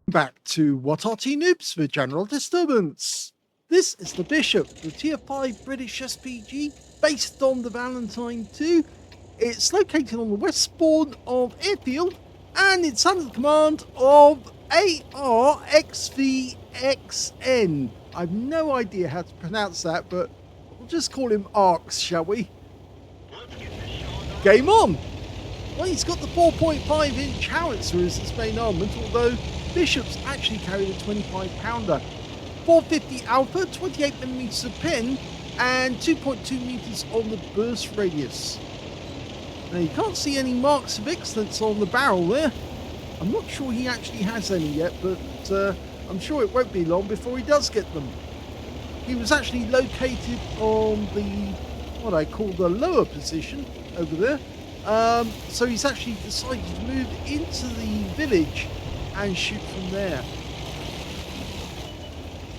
Back to What Arty Noobs for general disturbance. This is the Bishop, the Tier 5 British SPG based on the Valentine 2. It's located on the west spawn of Airfield and it's under the command of Arxvxn. I've no idea how to pronounce that, but we'll just call him Arx, shall we? Game on! Well, he's got the 4.5-inch howitzer as his main armament, although Bishop's actually carried a 25-pounder. 450 alpha, 28mm of pen, and 2.2 meters on the burst radius. Now you can't see any marks of excellence on the barrel there. I'm not sure he actually has any yet, but I'm sure it won't be long before he does get them. He was actually located on the, what I call the lower position over there. So he's actually decided to move into the village and shoot from there.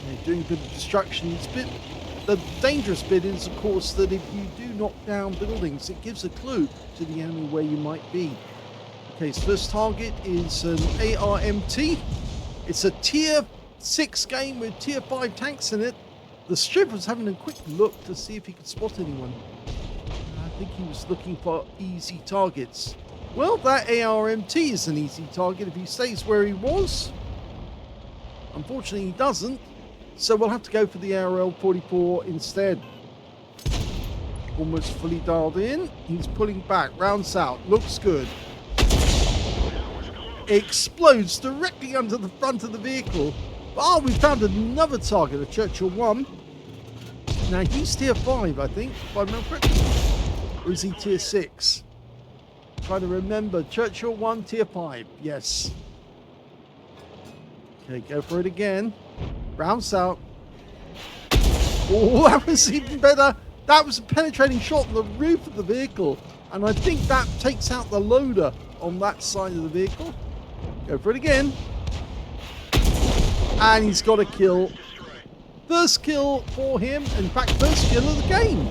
Okay, doing a bit of destruction. The dangerous bit is, of course, that if you do knock down buildings, it gives a clue to the enemy where you might be. Okay, his first target is an ARMT. It's a tier 6 game with tier 5 tanks in it. The strip was having a quick look to see if he could spot anyone. I think he was looking for easy targets. Well, that ARMT is an easy target if he stays where he was. Unfortunately, he doesn't. So we'll have to go for the ARL-44 instead. Almost fully dialed in. He's pulling back. Rounds out. Looks good. Explodes directly under the front of the vehicle. Oh, we found another target, a Churchill 1. Now, he's tier 5, I think, if I remember correctly. Or is he tier 6? Trying to remember. Churchill 1, tier 5. Yes. Okay, go for it again. Rounds out. Oh, that was even better. That was a penetrating shot on the roof of the vehicle. And I think that takes out the loader on that side of the vehicle. Go for it again. And he's got a kill. First kill for him. In fact, first kill of the game.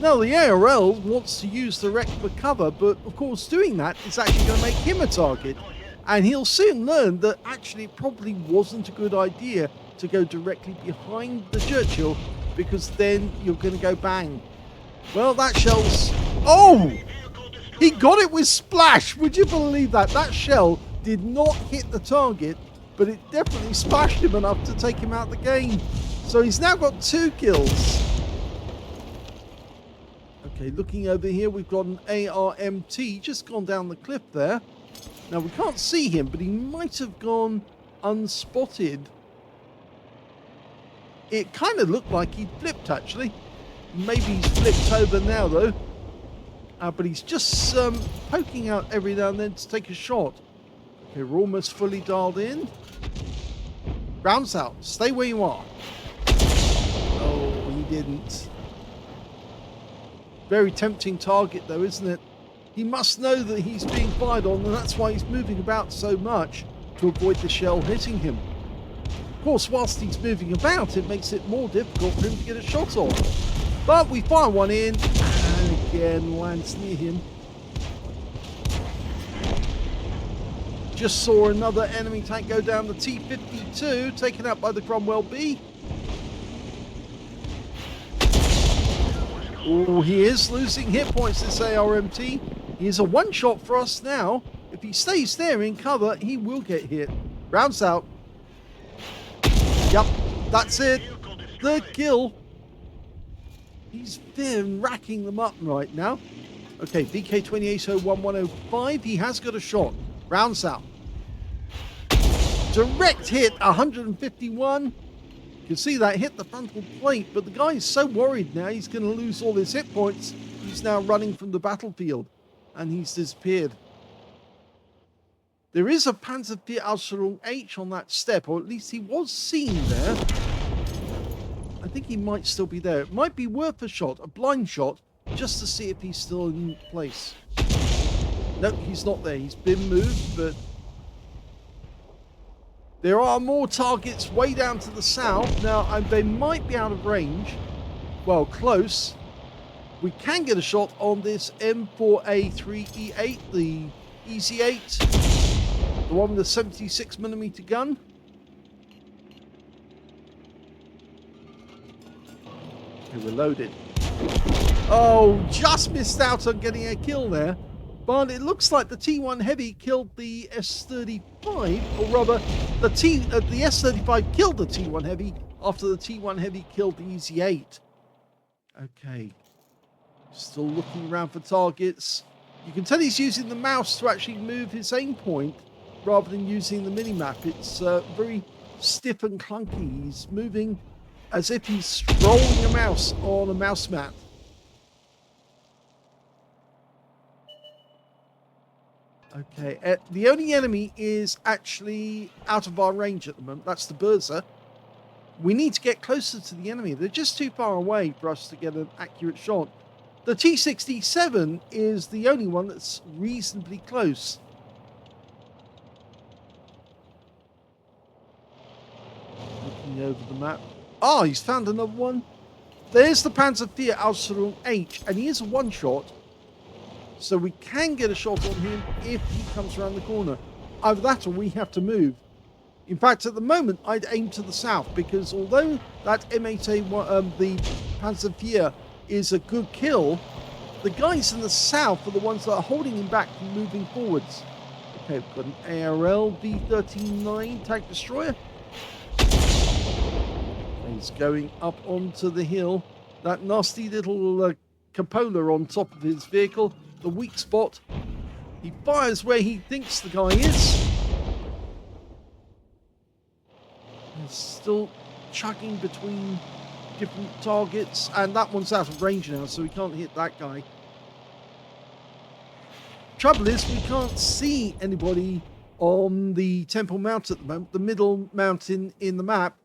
Now, the ARL wants to use the wreck for cover, but of course doing that is actually going to make him a target. And he'll soon learn that actually it probably wasn't a good idea to go directly behind the Churchill, because then you're going to go bang. Well, that shell's... Oh! He got it with splash! Would you believe that? That shell did not hit the target, but it definitely splashed him enough to take him out of the game. So he's now got 2 kills. Okay, looking over here, we've got an ARMT just gone down the cliff there. Now, we can't see him, but he might have gone unspotted. It kind of looked like he'd flipped, actually. Maybe he's flipped over now, though. But he's just poking out every now and then to take a shot. Okay, we're almost fully dialed in. Rounds out. Stay where you are. Oh, he didn't. Very tempting target, though, isn't it? He must know that he's being fired on, and that's why he's moving about so much, to avoid the shell hitting him. Of course, whilst he's moving about, it makes it more difficult for him to get a shot on. But we fire one in, and again lands near him. Just saw another enemy tank go down the T-52, taken out by the Cromwell B. Oh, he is losing hit points, this ARMT. He is a one-shot for us now. If he stays there in cover, he will get hit. Rounds out. Yep, that's it. The kill. He's been racking them up right now. Okay, VK2801-105. He has got a shot. Rounds out. Direct hit, 151. You can see that hit the frontal plate, but the guy is so worried now he's going to lose all his hit points. He's now running from the battlefield, and he's disappeared. There is a Panzer IV Ausführung H on that step, or at least he was seen there. I think he might still be there. It might be worth a shot, a blind shot, just to see if he's still in place. Nope, he's not there. He's been moved, but there are more targets way down to the south. Now, they might be out of range. Well, close. We can get a shot on this M4A3E8, the Easy 8. The one with the 76mm gun. Okay, we're loaded. Oh, just missed out on getting a kill there. But it looks like the T1 Heavy killed the S35, or rather, the S35 killed the T1 Heavy after the T1 Heavy killed the Easy 8. Okay. Still looking around for targets. You can tell he's using the mouse to actually move his aim point rather than using the mini-map. It's very stiff and clunky. He's moving as if he's strolling a mouse on a mouse mat. Okay, the only enemy is actually out of our range at the moment. That's the Burza. We need to get closer to the enemy. They're just too far away for us to get an accurate shot. The T67 is the only one that's reasonably close. Looking over the map. Oh, he's found another one. There's the Panzer IV Aslains H, and he is a one-shot. So we can get a shot on him if he comes around the corner. Either that or we have to move. In fact, at the moment, I'd aim to the south because although that M8A1, the Panzer IV is a good kill, the guys in the south are the ones that are holding him back from moving forwards. Okay, we've got an ARL V-39 tank destroyer. He's going up onto the hill. That nasty little cupola on top of his vehicle. The weak spot. He fires where he thinks the guy is. He's still chugging between different targets, and that one's out of range now, so we can't hit that guy. Trouble is, we can't see anybody on the Temple Mount at the moment, the middle mountain in the map,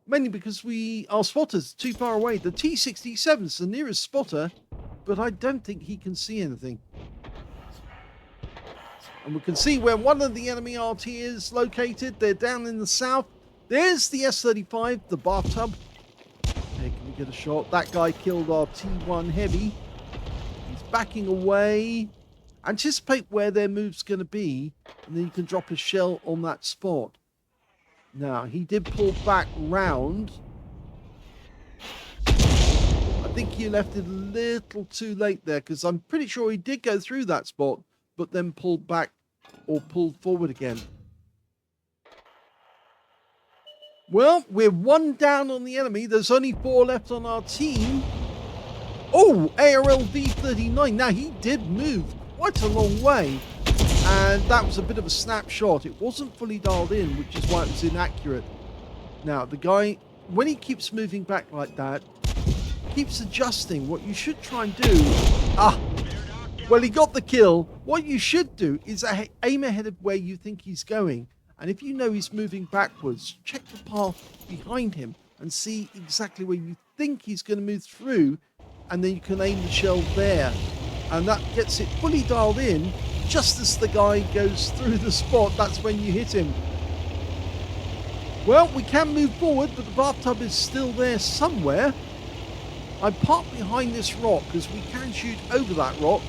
mainly because our spotter's too far away. The T67's the nearest spotter, but I don't think he can see anything. And we can see where one of the enemy RT is located. They're down in the south. There's the S35, the bathtub. Okay, can we get a shot? That guy killed our T1 Heavy. He's backing away. Anticipate where their move's going to be, and then you can drop a shell on that spot. Now, he did pull back round. I think he left it a little too late there, because I'm pretty sure he did go through that spot, but then pulled back or pulled forward again. Well, we're one down on the enemy. There's only 4 left on our team. Oh, ARL V39. Now, he did move quite a long way, and that was a bit of a snapshot. It wasn't fully dialed in, which is why it was inaccurate. Now, the guy, when he keeps moving back like that, keeps adjusting. What you should try and do... well, he got the kill. What you should do is aim ahead of where you think he's going. And if you know he's moving backwards, check the path behind him and see exactly where you think he's going to move through, and then you can aim the shell there. And that gets it fully dialed in. Just as the guy goes through the spot, that's when you hit him. Well, we can move forward, but the bathtub is still there somewhere. I'm parked behind this rock because we can shoot over that rock.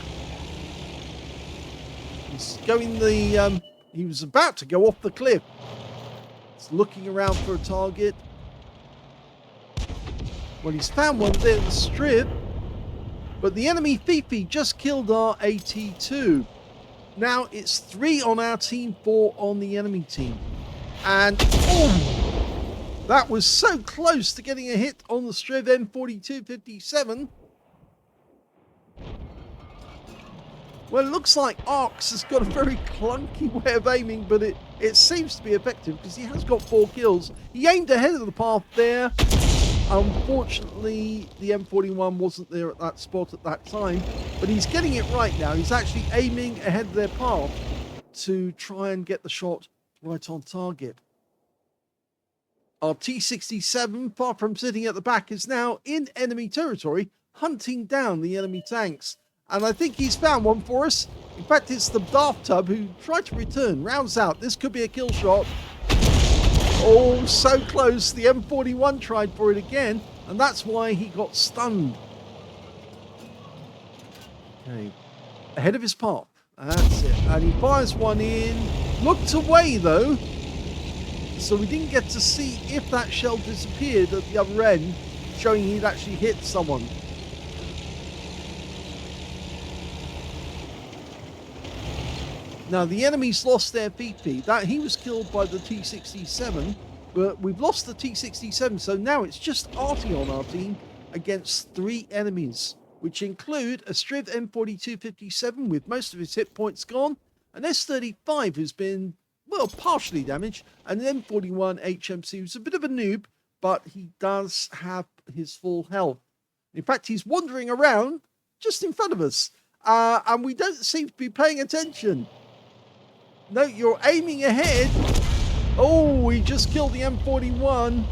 He's going he was about to go off the cliff. He's looking around for a target. Well, he's found one there in the strip. But the enemy Fifi just killed our AT2. Now it's 3 on our team, 4 on the enemy team. And that was so close to getting a hit on the Striv M4257. Well, it looks like Arx has got a very clunky way of aiming, but it seems to be effective because he has got 4 kills. He aimed ahead of the path there. Unfortunately, the M41 wasn't there at that spot at that time, but he's getting it right now. He's actually aiming ahead of their path to try and get the shot right on target. Our T67, far from sitting at the back, is now in enemy territory, hunting down the enemy tanks. And I think he's found one for us. In fact, it's the bathtub who tried to return. Rounds out. This could be a kill shot. Oh, so close. The M41 tried for it again, and that's why he got stunned. Okay. Ahead of his path. That's it. And he fires one in. Looked away though, so we didn't get to see if that shell disappeared at the other end, showing he'd actually hit someone. Now the enemies lost their VP. That he was killed by the T67, but we've lost the T67, so now it's just Arty on our team against 3 enemies, which include a Striv M4257 with most of his hit points gone, an S35 who's been, well, partially damaged, and an M41 HMC who's a bit of a noob, but he does have his full health. In fact, he's wandering around just in front of us, and we don't seem to be paying attention. No, you're aiming ahead. Oh, we just killed the M41.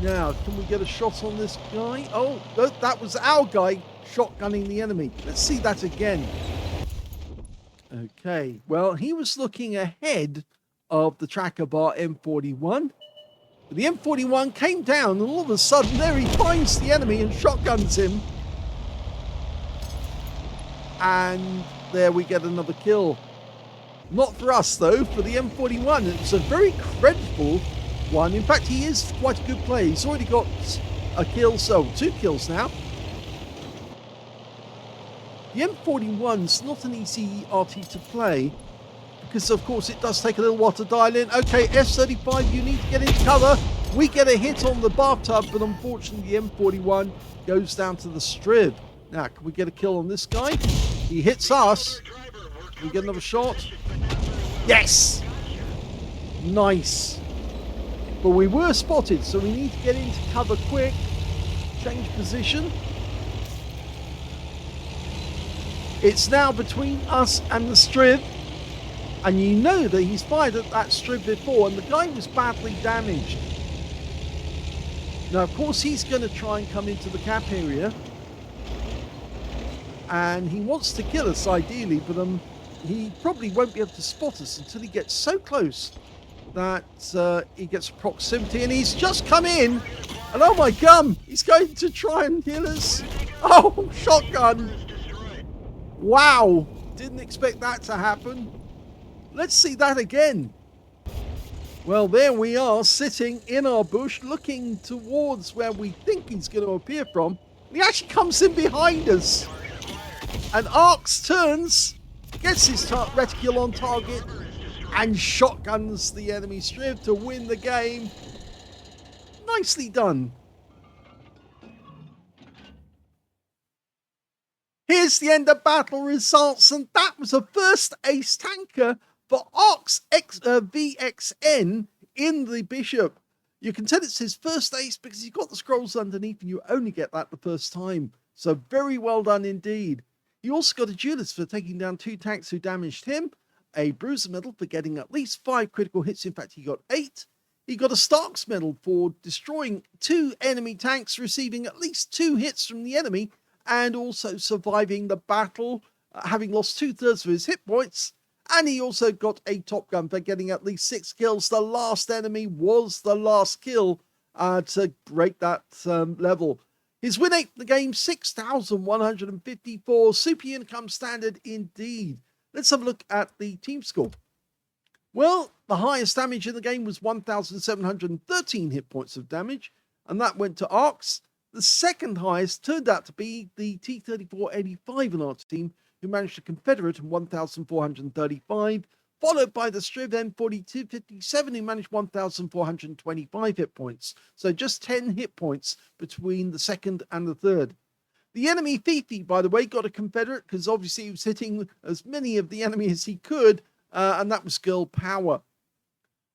Now, can we get a shot on this guy? Oh, that was our guy shotgunning the enemy. Let's see that again. Okay, well, he was looking ahead of the tracker bar M41. But the M41 came down, and all of a sudden, there he finds the enemy and shotguns him. And there we get another kill. Not for us, though, for the M41. It's a very credible one. In fact, he is quite a good player. He's already got a kill, so 2 kills now. The M41's not an easy RT to play, because, of course, it does take a little while to dial in. Okay, S35, you need to get into cover. We get a hit on the bathtub, but unfortunately, the M41 goes down to the Striv. Now, can we get a kill on this guy? He hits us. Can we get another shot? Yes! Nice. But we were spotted, so we need to get into cover quick. Change position. It's now between us and the Striv. And you know that he's fired at that Striv before, and the guy was badly damaged. Now, of course, he's going to try and come into the cap area. And he wants to kill us, ideally, but he probably won't be able to spot us until he gets so close that he gets proximity. And he's just come in. And oh my gum, he's going to try and kill us. Oh, shotgun. Wow. Didn't expect that to happen. Let's see that again. Well, there we are, sitting in our bush, looking towards where we think he's going to appear from. He actually comes in behind us. And Arx turns, gets his reticule on target, and shotguns the enemy Striv to win the game. Nicely done. Here's the end of battle results, and that was a first ace tanker for Arxvxn in the Bishop. You can tell it's his first ace because you've got the scrolls underneath and you only get that the first time. So very well done indeed. He also got a duelist for taking down 2 tanks who damaged him, a bruiser medal for getting at least 5 critical hits. In fact, he got 8. He got a Starks medal for destroying 2 enemy tanks, receiving at least 2 hits from the enemy, and also surviving the battle, having lost 2/3 of his hit points. And he also got a Top Gun for getting at least 6 kills. The last enemy was the last kill to break that level. His win rate for the game, 6,154. Super income standard indeed. Let's have a look at the team score. Well, the highest damage in the game was 1,713 hit points of damage, and that went to Arx. The second highest turned out to be the T-3485 on our team, who managed a Confederate and 1,435, followed by the Striv M4257, who managed 1,425 hit points. So just 10 hit points between the second and the third. The enemy Fifi, by the way, got a Confederate because obviously he was hitting as many of the enemy as he could, and that was girl power.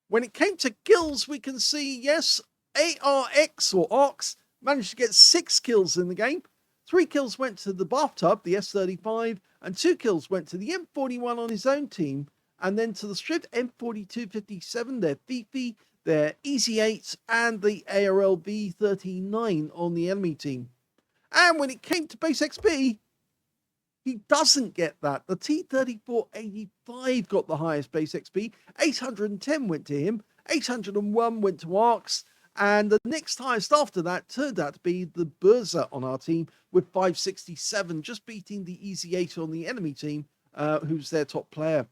When it came to kills, we can see, yes, ARX or Arx managed to get 6 kills in the game. 3 kills went to the bathtub, the S35, and 2 kills went to the M41 on his own team, and then to the Striv M4257, their Fifi, their Easy 8, and the ARL V39 on the enemy team. And when it came to base XP, he doesn't get that. The T-3485 got the highest base XP. 810 went to him. 801 went to Arx. And the next highest after that turned out to be the Burza on our team with 567, just beating the Easy 8 on the enemy team, who's their top player.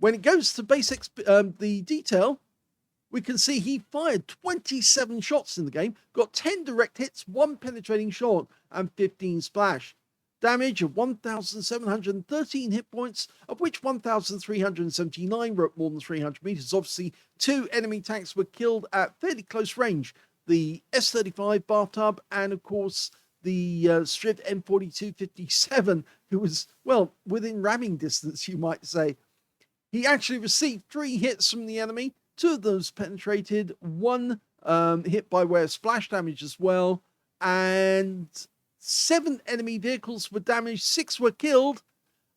When it goes to the detail, we can see he fired 27 shots in the game, got 10 direct hits, 1 penetrating shot, and 15 splash. Damage of 1,713 hit points, of which 1,379 were at more than 300 meters. Obviously, 2 enemy tanks were killed at fairly close range. The S-35 bathtub and, of course, the Striv M4257, who was, well, within ramming distance, you might say. He actually received 3 hits from the enemy. 2 of those penetrated, 1 hit by way of splash damage as well, and 7 enemy vehicles were damaged, 6 were killed,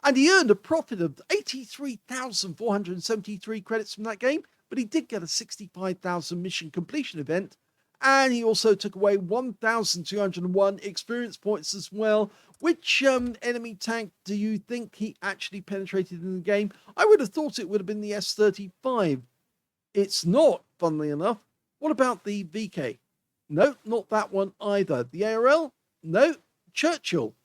and he earned a profit of 83,473 credits from that game, but he did get a 65,000 mission completion event, and he also took away 1,201 experience points as well. Which enemy tank do you think he actually penetrated in the game? I would have thought it would have been the S-35. It's not, funnily enough. What about the VK? No, not that one either. The ARL? No. Churchill?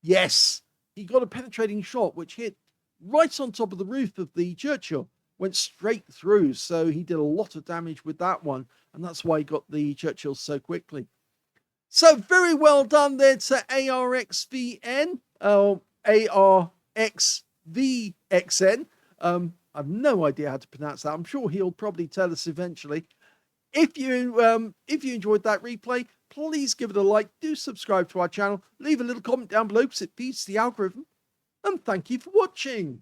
Yes. He got a penetrating shot which hit right on top of the roof of the Churchill. Went straight through, so he did a lot of damage with that one, and that's why he got the Churchill so quickly. So very well done there to Arxvxn. Arxvxn. I've no idea how to pronounce that. I'm sure he'll probably tell us eventually. If you enjoyed that replay, please give it a like. Do subscribe to our channel. Leave a little comment down below because it feeds the algorithm. And thank you for watching.